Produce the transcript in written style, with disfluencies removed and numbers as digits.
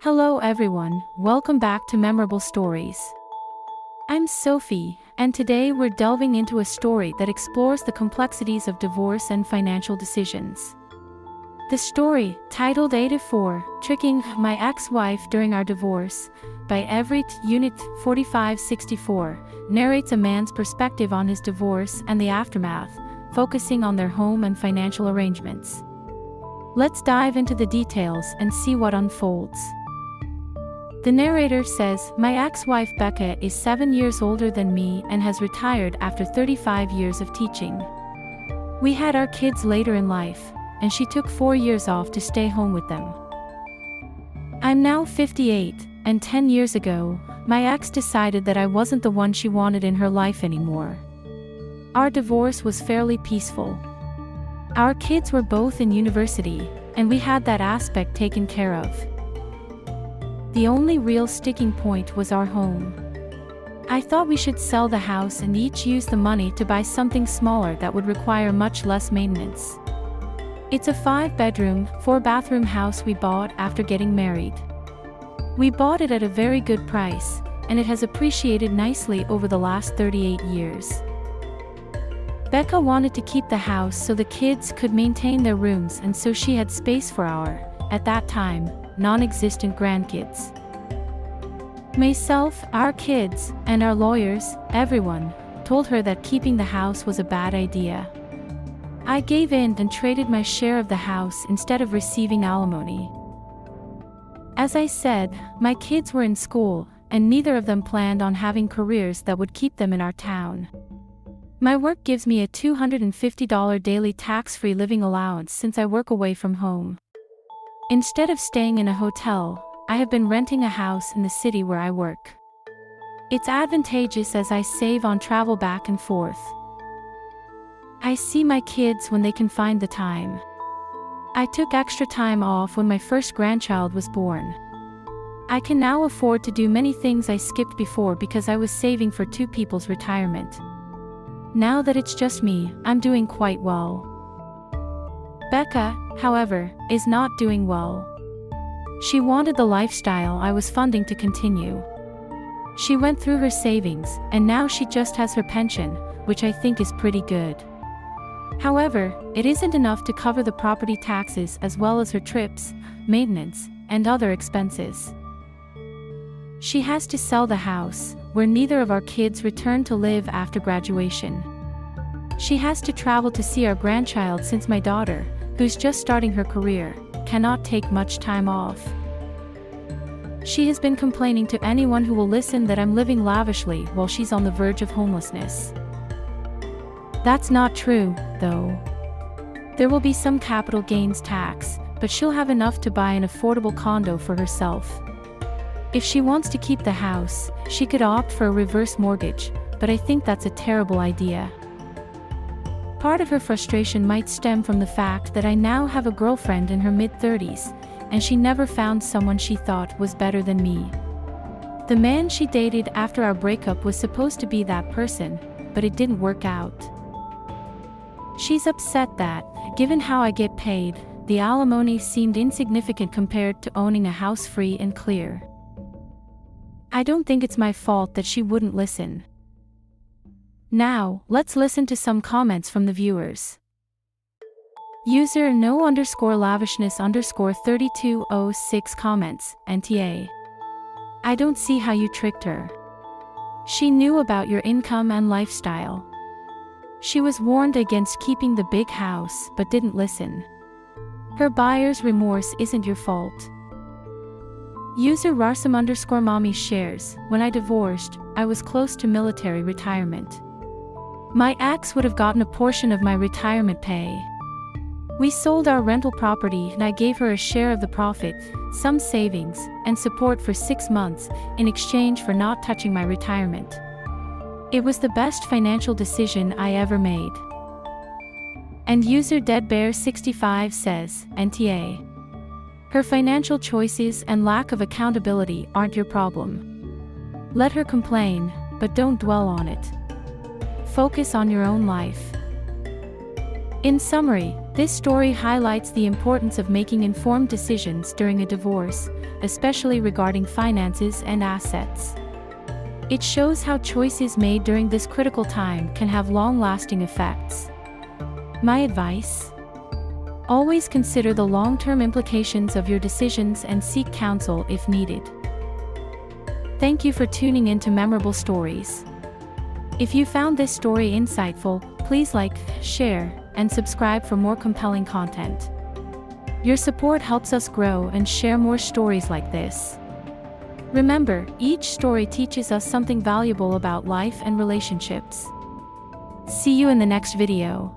Hello everyone, welcome back to Memorable Stories. I'm Sophie, and today we're delving into a story that explores the complexities of divorce and financial decisions. The story, titled AITA, Tricking My Ex-Wife During Our Divorce, by Everett Unit 4564, narrates a man's perspective on his divorce and the aftermath, focusing on their home and financial arrangements. Let's dive into the details and see what unfolds. The narrator says, "My ex-wife Becca is 7 years older than me and has retired after 35 years of teaching. We had our kids later in life, and she took 4 years off to stay home with them. I'm now 58, and 10 years ago, my ex decided that I wasn't the one she wanted in her life anymore. Our divorce was fairly peaceful. Our kids were both in university, and we had that aspect taken care of. The only real sticking point was our home. I thought we should sell the house and each use the money to buy something smaller that would require much less maintenance. It's a 5-bedroom, 4-bathroom house we bought after getting married. We bought it at a very good price, and it has appreciated nicely over the last 38 years. Becca wanted to keep the house so the kids could maintain their rooms and so she had space for our, at that time, non-existent grandkids. Myself, our kids, and our lawyers, everyone, told her that keeping the house was a bad idea. I gave in and traded my share of the house instead of receiving alimony. As I said, my kids were in school, and neither of them planned on having careers that would keep them in our town. My work gives me a $250 daily tax-free living allowance since I work away from home. Instead of staying in a hotel, I have been renting a house in the city where I work. It's advantageous as I save on travel back and forth. I see my kids when they can find the time. I took extra time off when my first grandchild was born. I can now afford to do many things I skipped before because I was saving for 2 people's retirement. Now that it's just me, I'm doing quite well. Becca, however, is not doing well. She wanted the lifestyle I was funding to continue. She went through her savings, and now she just has her pension, which I think is pretty good. However, it isn't enough to cover the property taxes as well as her trips, maintenance, and other expenses. She has to sell the house, where neither of our kids return to live after graduation. She has to travel to see our grandchild since my daughter, who's just starting her career, cannot take much time off. She has been complaining to anyone who will listen that I'm living lavishly while she's on the verge of homelessness. That's not true, though. There will be some capital gains tax, but she'll have enough to buy an affordable condo for herself. If she wants to keep the house, she could opt for a reverse mortgage, but I think that's a terrible idea. Part of her frustration might stem from the fact that I now have a girlfriend in her mid-30s, and she never found someone she thought was better than me. The man she dated after our breakup was supposed to be that person, but it didn't work out. She's upset that, given how I get paid, the alimony seemed insignificant compared to owning a house free and clear. I don't think it's my fault that she wouldn't listen. Now, let's listen to some comments from the viewers. User no_lavishness_3206 comments, NTA. I don't see how you tricked her. She knew about your income and lifestyle. She was warned against keeping the big house but didn't listen. Her buyer's remorse isn't your fault. User Rarsam_mommy shares, when I divorced, I was close to military retirement. My ex would have gotten a portion of my retirement pay. We sold our rental property and I gave her a share of the profit, some savings, and support for 6 months, in exchange for not touching my retirement. It was the best financial decision I ever made. And user DeadBear65 says, NTA. Her financial choices and lack of accountability aren't your problem. Let her complain, but don't dwell on it. Focus on your own life. In summary, This story highlights the importance of making informed decisions during a divorce, especially regarding finances and assets. It shows how choices made during this critical time can have long-lasting effects. My advice? Always consider the long-term implications of your decisions and seek counsel if needed. Thank you for tuning in to Memorable Stories. If you found this story insightful, please like, share, and subscribe for more compelling content. Your support helps us grow and share more stories like this. Remember, each story teaches us something valuable about life and relationships. See you in the next video.